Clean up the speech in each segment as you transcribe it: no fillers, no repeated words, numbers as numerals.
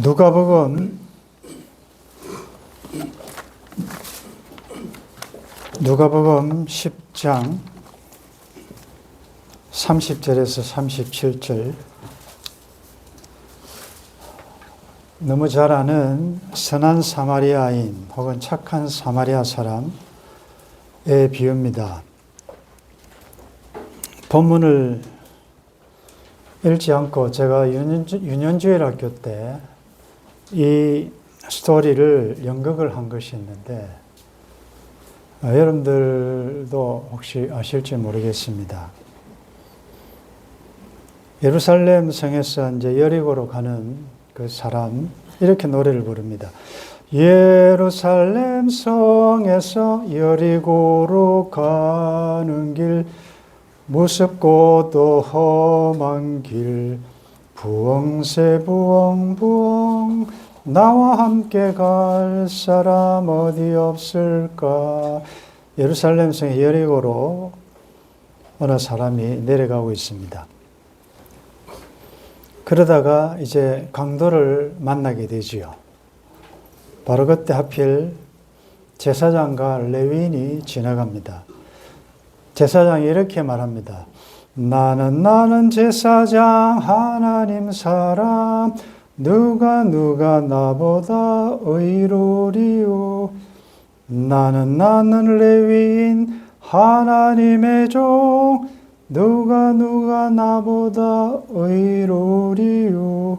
누가복음 10장 30절에서 37절, 너무 잘 아는 선한 사마리아인 혹은 착한 사마리아 사람의 비유입니다. 본문을 읽지 않고 제가 유년주일 학교 때 이 스토리를 연극을 한 것이 있는데, 여러분들도 혹시 아실지 모르겠습니다. 예루살렘 성에서 이제 여리고로 가는 그 사람, 이렇게 노래를 부릅니다. 예루살렘 성에서 여리고로 가는 길, 무섭고도 험한 길, 부엉새 부엉부엉, 나와 함께 갈 사람 어디 없을까. 예루살렘 성의 여리고로 어느 사람이 내려가고 있습니다. 그러다가 이제 강도를 만나게 되지요. 바로 그때 하필 제사장과 레위인이 지나갑니다. 제사장이 이렇게 말합니다. 나는 제사장 하나님 사람, 누가 나보다 의로리요. 나는 레위인 하나님의 종, 누가 나보다 의로리요.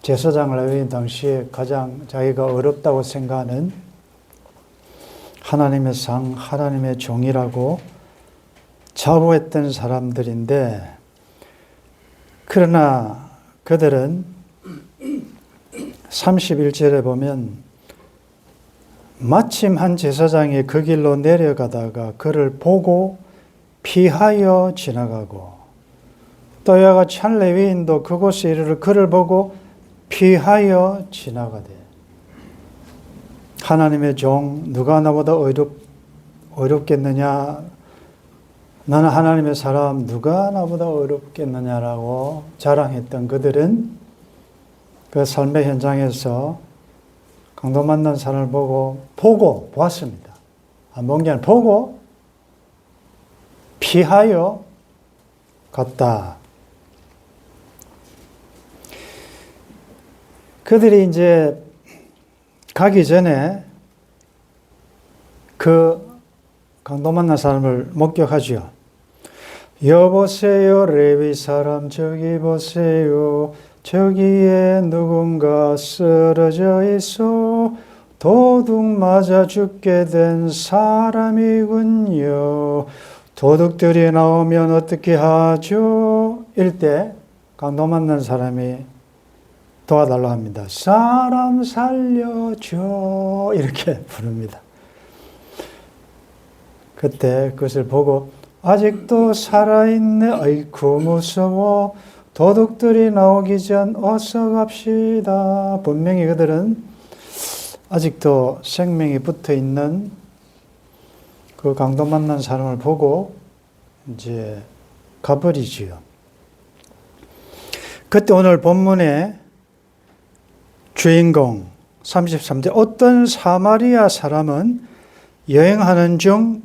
제사장 레위인 당시에 가장 자기가 어렵다고 생각하는 하나님의 상, 하나님의 종이라고 자부했던 사람들인데, 그러나 그들은 31절에 보면 마침 한 제사장이 그 길로 내려가다가 그를 보고 피하여 지나가고, 또 이와 같이 한 레위인도 그곳에 이르러 그를 보고 피하여 지나가되, 하나님의 종, 누가 나보다 어렵겠느냐, 나는 하나님의 사람, 누가 나보다 어렵겠느냐라고 자랑했던 그들은 그 삶의 현장에서 강도 만난 사람을 보고 보았습니다. 안 본 게 아니라 보고 피하여 갔다. 그들이 이제 가기 전에 그 강도 만난 사람을 목격하죠. 여보세요, 레위 사람, 저기 보세요. 저기에 누군가 쓰러져 있어 도둑 맞아 죽게 된 사람이군요. 도둑들이 나오면 어떻게 하죠? 이럴 때 강도 만난 사람이 도와달라고 합니다. 사람 살려줘, 이렇게 부릅니다. 그때 그것을 보고 아직도 살아있네, 아이쿠 무서워, 도둑들이 나오기 전 어서 갑시다. 분명히 그들은 아직도 생명이 붙어있는 그 강도 만난 사람을 보고 이제 가버리지요. 그때 오늘 본문의 주인공 33절, 어떤 사마리아 사람은 여행하는 중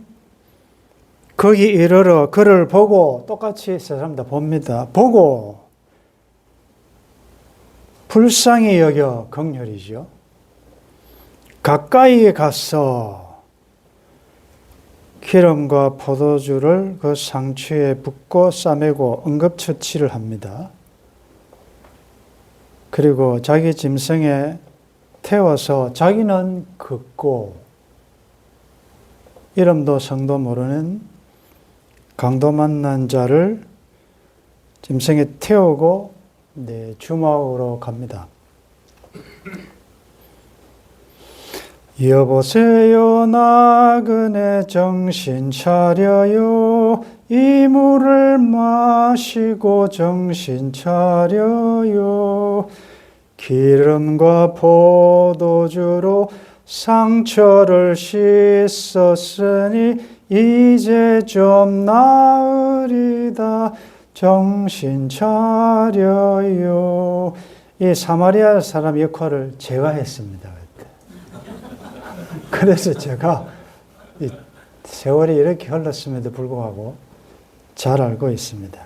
거기 이르러 그를 보고, 똑같이 세 사람 다 봅니다. 보고 불쌍히 여겨, 긍휼이죠. 가까이 가서 기름과 포도주를 그 상추에 붓고 싸매고 응급처치를 합니다. 그리고 자기 짐승에 태워서 자기는 걷고, 이름도 성도 모르는 강도 만난 자를 짐승에 태우고 주막으로 갑니다. 여보세요, 나그네 정신 차려요. 이 물을 마시고 정신 차려요. 기름과 포도주로 상처를 씻었으니 이제 좀 나으리다. 정신 차려요. 이 사마리아 사람 역할을 제가 했습니다. 그때. 그래서 제가 이 세월이 이렇게 흘렀음에도 불구하고 잘 알고 있습니다.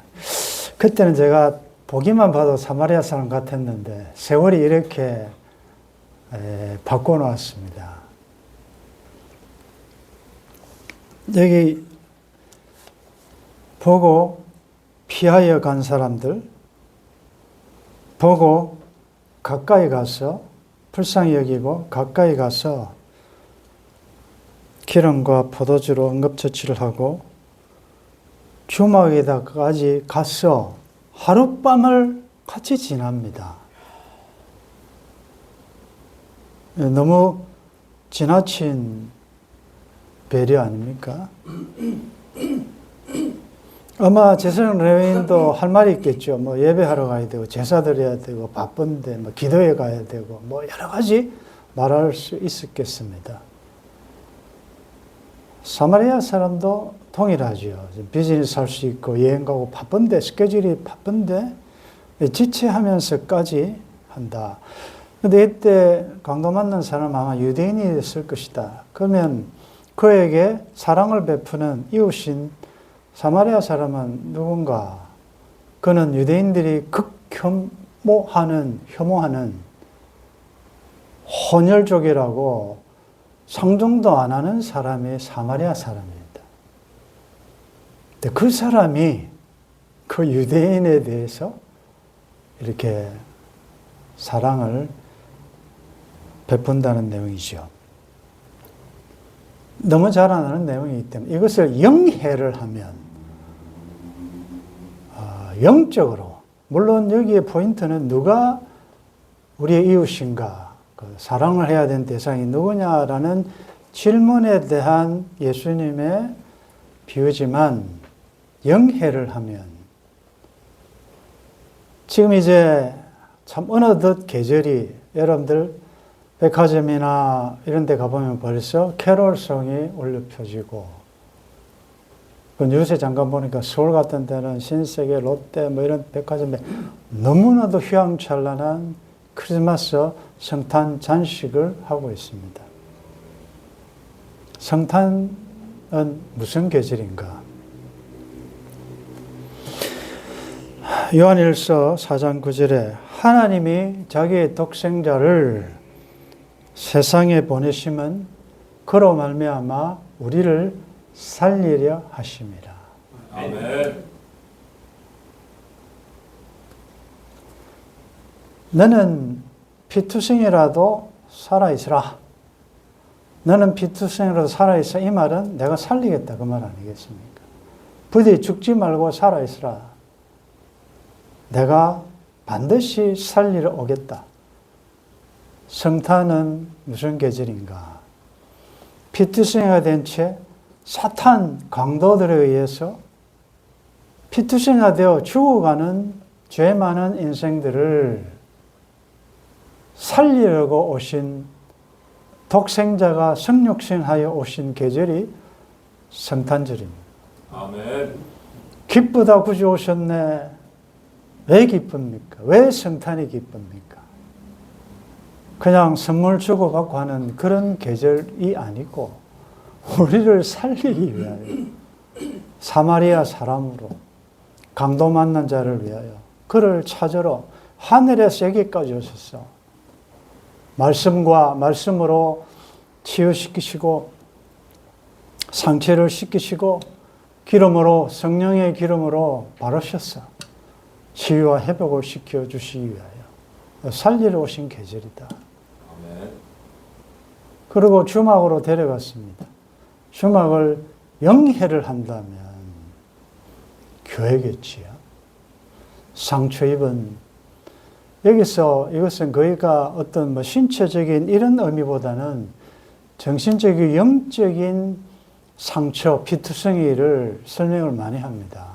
그때는 제가 보기만 봐도 사마리아 사람 같았는데 세월이 이렇게 바꿔놓았습니다. 여기 보고 피하여 간 사람들, 보고 가까이 가서 불쌍히 여기고 가까이 가서 기름과 포도주로 응급처치를 하고 주막에다까지 가서 하룻밤을 같이 지납니다. 너무 지나친 배려 아닙니까? 아마 제사장 레위인도 할 말이 있겠죠. 뭐 예배하러 가야 되고 제사 드려야 되고 바쁜데 뭐 기도에 가야 되고 뭐 여러 가지 말할 수 있었겠습니다. 사마리아 사람도 동일하죠. 비즈니스 할 수 있고 여행 가고 바쁜데 스케줄이 바쁜데 지체하면서까지 한다. 근데 이때 강도 만난 사람은 아마 유대인이었을 것이다. 그러면 그에게 사랑을 베푸는 이웃인 사마리아 사람은 누군가? 그는 유대인들이 혐오하는 혼혈족이라고 상종도 안 하는 사람이 사마리아 사람입니다. 근데 그 사람이 그 유대인에 대해서 이렇게 사랑을 베푼다는 내용이죠. 너무 잘 아는 내용이기 때문에 이것을 영해를 하면 영적으로, 물론 여기에 포인트는 누가 우리의 이웃인가, 사랑을 해야 되는 대상이 누구냐라는 질문에 대한 예수님의 비유지만 영해를 하면 지금 이제 참 어느덧 계절이 여러분들 백화점이나 이런 데 가보면 벌써 캐롤송이 울려 펴지고 그 뉴스에 잠깐 보니까 서울 같은 데는 신세계, 롯데 뭐 이런 백화점에 너무나도 휘황찬란한 크리스마스 성탄 잔식을 하고 있습니다. 성탄은 무슨 계절인가? 요한일서 4장 9절에 하나님이 자기의 독생자를 세상에 보내심은 그로 말미암아 우리를 살리려 하심이라. 아멘. 너는 피투성이라도 살아있으라. 너는 피투성이라도 살아있어. 이 말은 내가 살리겠다 그 말 아니겠습니까? 부디 죽지 말고 살아있으라. 내가 반드시 살리러 오겠다. 성탄은 무슨 계절인가? 피투성이가 된 채 사탄 강도들에 의해서 피투성이가 되어 죽어가는 죄 많은 인생들을 살리려고 오신 독생자가 성육신하여 오신 계절이 성탄절입니다. 아멘. 기쁘다 구주 오셨네. 왜 기쁩니까? 왜 성탄이 기쁩니까? 그냥 선물 주고받고 하는 그런 계절이 아니고 우리를 살리기 위하여 사마리아 사람으로 강도 만난 자를 위하여 그를 찾으러 하늘에서 여기까지 오셨어. 말씀과 말씀으로 치유시키시고 상처를 씻기시고 기름으로 성령의 기름으로 바르셨어. 치유와 회복을 시켜주시기 위하여 살리러 오신 계절이다. 아멘. 그리고 주막으로 데려갔습니다. 주막을 영해를 한다면 교회겠지요. 상처 입은 여기서 이것은 거의가 어떤 뭐 신체적인 이런 의미보다는 정신적인 영적인 상처, 피투성이를 설명을 많이 합니다.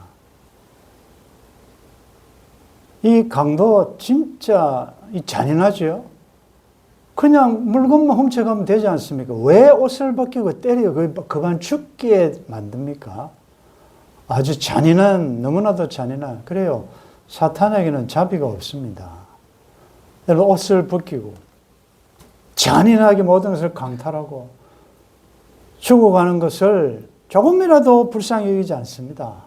이 강도 진짜 잔인하죠. 그냥 물건만 훔쳐가면 되지 않습니까? 왜 옷을 벗기고 때려 그만 죽게 만듭니까? 아주 잔인한, 너무나도 잔인한. 그래요. 사탄에게는 자비가 없습니다. 여러분 옷을 벗기고 잔인하게 모든 것을 강탈하고 죽어가는 것을 조금이라도 불쌍히 여기지 않습니다.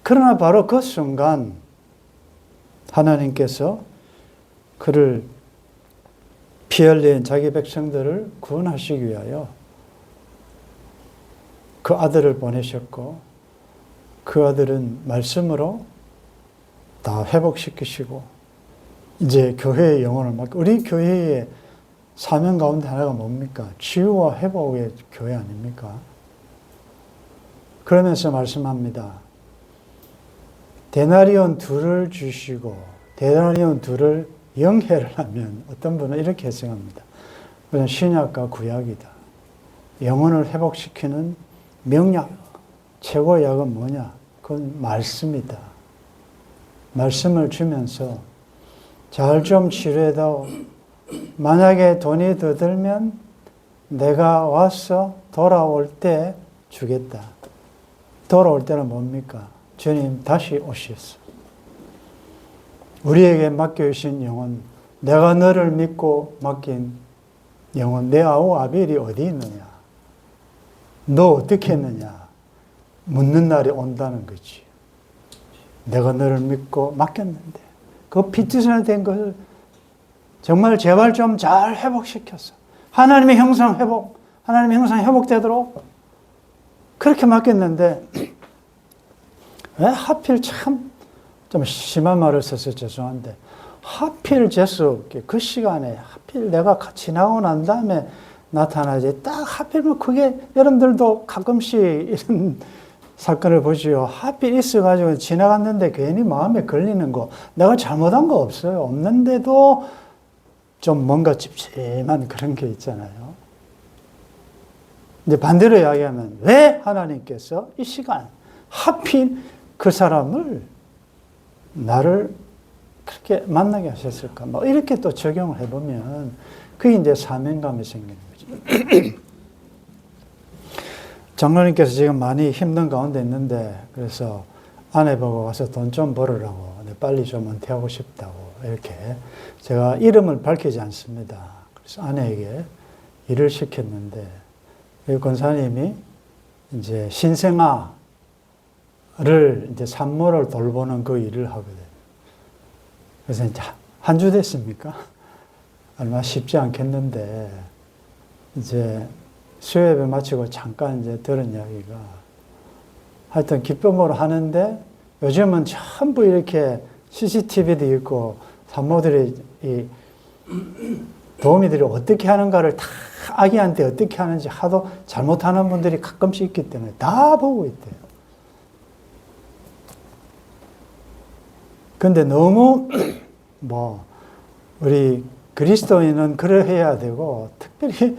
그러나 바로 그 순간 하나님께서 그를 피 흘린 자기 백성들을 구원하시기 위하여 그 아들을 보내셨고 그 아들은 말씀으로 다 회복시키시고 이제 교회의 영혼을 맡고 우리 교회의 사명 가운데 하나가 뭡니까? 치유와 회복의 교회 아닙니까? 그러면서 말씀합니다. 데나리온 둘을 주시고 데나리온 둘을 영해를 하면 어떤 분은 이렇게 해석합니다. 그건 신약과 구약이다. 영혼을 회복시키는 명약, 최고의 약은 뭐냐? 그건 말씀이다. 말씀을 주면서 잘 좀 치료해다오. 만약에 돈이 더 들면 내가 와서 돌아올 때 주겠다. 돌아올 때는 뭡니까? 주님 다시 오셨어. 우리에게 맡겨주신 영혼, 내가 너를 믿고 맡긴 영혼, 내 아우 아벨이 어디 있느냐? 너 어떻게 했느냐? 묻는 날이 온다는 거지. 내가 너를 믿고 맡겼는데 그 피투성이 된 것을 정말 제발 좀 잘 회복시켰어. 하나님의 형상 회복, 하나님의 형상 회복되도록 그렇게 맡겼는데 왜 하필 참 좀 심한 말을 써서 죄송한데 하필 재수없게 그 시간에 하필 내가 지나고 난 다음에 나타나지 딱 하필 그게 여러분들도 가끔씩 이런 사건을 보시오. 하필 있어가지고 지나갔는데 괜히 마음에 걸리는 거 내가 잘못한 거 없어요. 없는데도 좀 뭔가 찝찝한 그런 게 있잖아요. 이제 반대로 이야기하면 왜 하나님께서 이 시간 하필 그 사람을 나를 그렇게 만나게 하셨을까? 뭐 이렇게 또 적용을 해보면 그게 이제 사명감이 생기는 거죠. 장로님께서 지금 많이 힘든 가운데 있는데 그래서 아내 보고 와서 돈 좀 벌으라고 빨리 좀 은퇴하고 싶다고 이렇게 제가 이름을 밝히지 않습니다. 그래서 아내에게 일을 시켰는데 이 권사님이 이제 신생아를 이제 산모를 돌보는 그 일을 하거든요. 그래서 이제 한 주 됐습니까? 얼마 쉽지 않겠는데 이제 수요예배 마치고 잠깐 이제 들은 이야기가 하여튼 기쁨으로 하는데 요즘은 전부 이렇게 CCTV도 있고 산모들이 이 도우미들이 어떻게 하는가를 다 아기한테 어떻게 하는지 하도 잘못하는 분들이 가끔씩 있기 때문에 다 보고 있대요. 근데 너무 우리 그리스도인은 그러해야 되고 특별히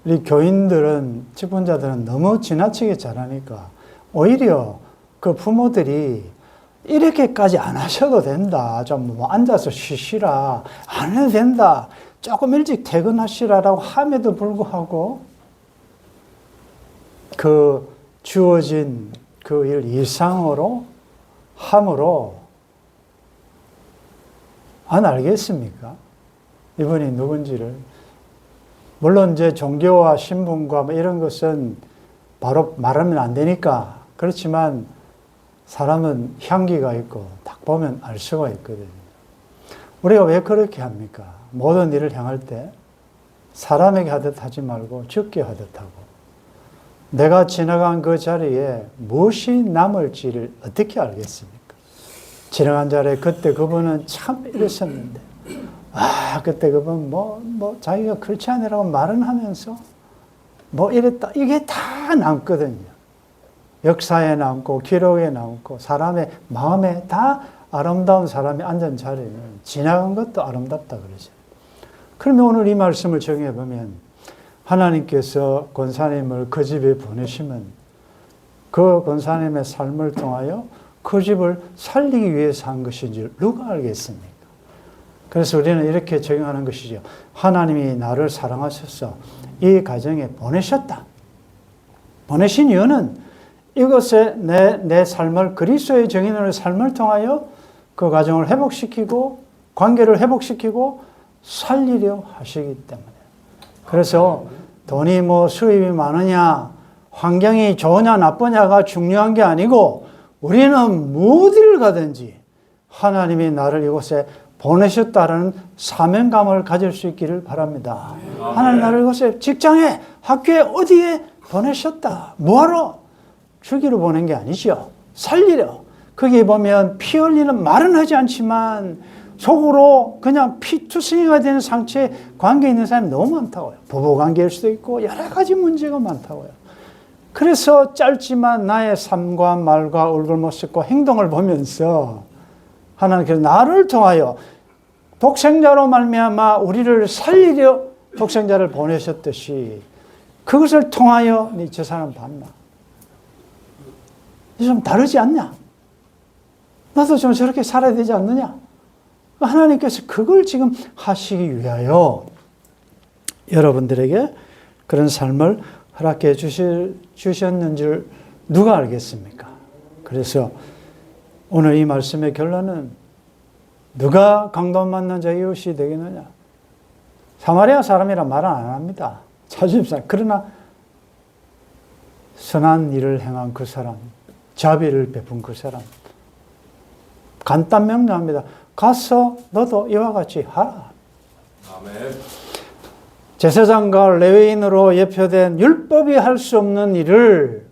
우리 교인들은 직분자들은 너무 지나치게 잘하니까 오히려 그 부모들이 이렇게까지 안 하셔도 된다. 좀 앉아서 쉬시라. 안 해도 된다. 조금 일찍 퇴근하시라라고 함에도 불구하고 그 주어진 그 일 일상으로 함으로 안 알겠습니까? 이분이 누군지를. 물론 이제 종교와 신분과 뭐 이런 것은 바로 말하면 안 되니까 그렇지만 사람은 향기가 있고 딱 보면 알 수가 있거든요. 우리가 왜 그렇게 합니까? 모든 일을 향할 때 사람에게 하듯 하지 말고 주께 하듯 하고 내가 지나간 그 자리에 무엇이 남을지를 어떻게 알겠습니까? 지나간 자리에 그때 그분은 참 이랬었는데 그때 그분 자기가 그렇지 않으라고 말은 하면서 이랬다. 이게 다 남거든요. 역사에 남고 기록에 남고 사람의 마음에 다 아름다운 사람이 앉은 자리는 지나간 것도 아름답다 그러죠. 그러면 오늘 이 말씀을 정해보면 하나님께서 권사님을 그 집에 보내시면 그 권사님의 삶을 통하여 그 집을 살리기 위해서 한 것인지 누가 알겠습니까? 그래서 우리는 이렇게 적용하는 것이죠. 하나님이 나를 사랑하셔서 이 가정에 보내셨다. 보내신 이유는 이것에 내 삶을 그리스도의 정인으로의 삶을 통하여 그 가정을 회복시키고 관계를 회복시키고 살리려 하시기 때문에. 그래서 돈이 뭐 수입이 많으냐, 환경이 좋으냐 나쁘냐가 중요한 게 아니고 우리는 어디를 가든지 하나님이 나를 이곳에 보내셨다는 사명감을 가질 수 있기를 바랍니다. 하나님 나를 이곳에 직장에, 학교에, 어디에 보내셨다. 뭐하러? 주기로 보낸 게 아니죠. 살리려. 거기 보면 피 흘리는 말은 하지 않지만 속으로 그냥 피투성이가 되는 상처에 관계 있는 사람이 너무 많다고요. 부부관계일 수도 있고 여러 가지 문제가 많다고요. 그래서 짧지만 나의 삶과 말과 얼굴 모습과 행동을 보면서 하나님께서 나를 통하여 독생자로 말미암아 우리를 살리려 독생자를 보내셨듯이 그것을 통하여 저 사람 봤나? 좀 다르지 않냐? 나도 좀 저렇게 살아야 되지 않느냐? 하나님께서 그걸 지금 하시기 위하여 여러분들에게 그런 삶을 허락해 주셨는 줄 누가 알겠습니까? 그래서 오늘 이 말씀의 결론은 누가 강도 만난 자 이웃이 되겠느냐? 사마리아 사람이라 말은 안 합니다. 자주입사. 그러나 선한 일을 행한 그 사람, 자비를 베푼 그 사람, 간단 명료합니다. 가서 너도 이와 같이 하라. 아멘. 제사장과 레위인으로 예표된 율법이 할 수 없는 일을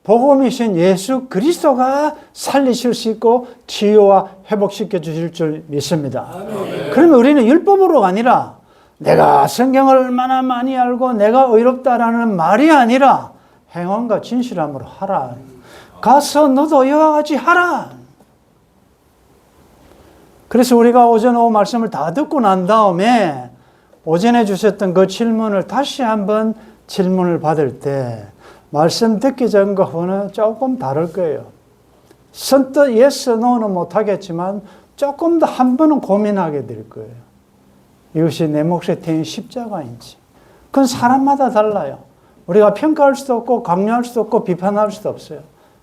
복음이신 예수 그리스도가 살리실 수 있고 치유와 회복시켜 주실 줄 믿습니다. 아멘. 그러면 우리는 율법으로가 아니라 내가 성경을 얼마나 많이 알고 내가 의롭다라는 말이 아니라 행함과 진실함으로 하라. 가서 너도 이와 같이 하라. 그래서 우리가 오전 오후 말씀을 다 듣고 난 다음에 오전에 주셨던 그 질문을 다시 한번 질문을 받을 때 말씀 듣기 전과 후는 조금 다를 거예요. 선뜻 yes, no는 못하겠지만 조금 더 한 번은 고민하게 될 거예요. 이것이 내 몫에 태인 십자가인지. 그건 사람마다 달라요. 우리가 평가할 수도 없고 강요할 수도 없고 비판할 수도 없어요.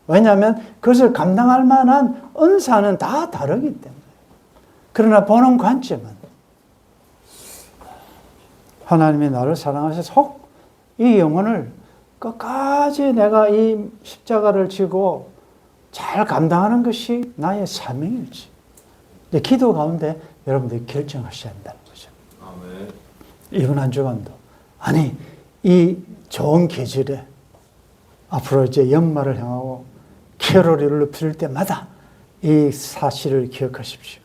왜냐하면 그것을 감당할 만한 은사는 다 다르기 때문에. 그러나 보는 관점은 하나님이 나를 사랑하셔서 혹 이 영혼을 끝까지 내가 이 십자가를 지고 잘 감당하는 것이 나의 사명일지. 기도 가운데 여러분들이 결정하셔야 한다는 거죠. 아멘. 이번 한 주간도. 아니, 이 좋은 계절에 앞으로 이제 연말을 향하고 캐롤을 부를 때마다 이 사실을 기억하십시오.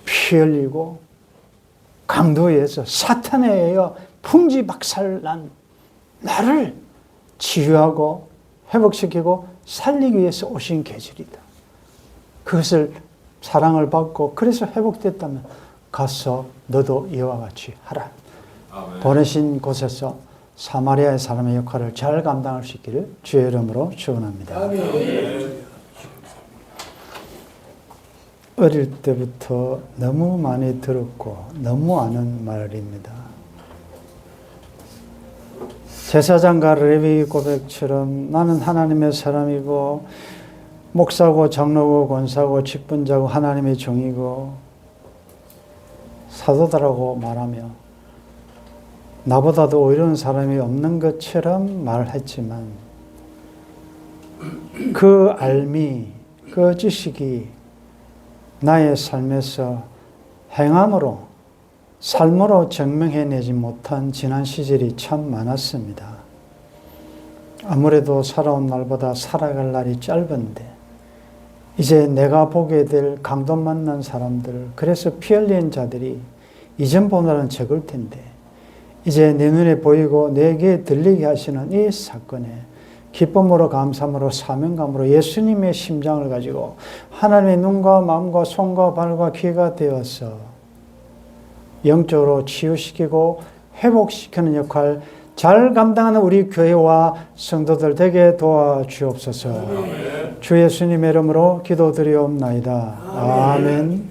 피 흘리고 강도에서 사탄에 의해 풍지박살난 나를 치유하고 회복시키고 살리기 위해서 오신 계절이다. 그것을 사랑을 받고 그래서 회복됐다면 가서 너도 이와 같이 하라. 아멘. 보내신 곳에서 사마리아의 사람의 역할을 잘 감당할 수 있기를 주의 이름으로 축원합니다. 아멘. 어릴 때부터 너무 많이 들었고 너무 아는 말입니다. 제사장과 레위 고백처럼 나는 하나님의 사람이고 목사고 장로고 권사고 직분자고 하나님의 종이고 사도다라고 말하며 나보다도 오히려 사람이 없는 것처럼 말했지만 그 알미, 그 지식이 나의 삶에서 행함으로 삶으로 증명해내지 못한 지난 시절이 참 많았습니다. 아무래도 살아온 날보다 살아갈 날이 짧은데 이제 내가 보게 될 강도 만난 사람들, 그래서 피 흘린 자들이 이전보다는 적을 텐데 이제 내 눈에 보이고 내게 들리게 하시는 이 사건에 기쁨으로 감사함으로 사명감으로 예수님의 심장을 가지고 하나님의 눈과 마음과 손과 발과 귀가 되어서 영적으로 치유시키고 회복시키는 역할 잘 감당하는 우리 교회와 성도들 되게 도와주옵소서. 주 예수님의 이름으로 기도드리옵나이다. 아멘.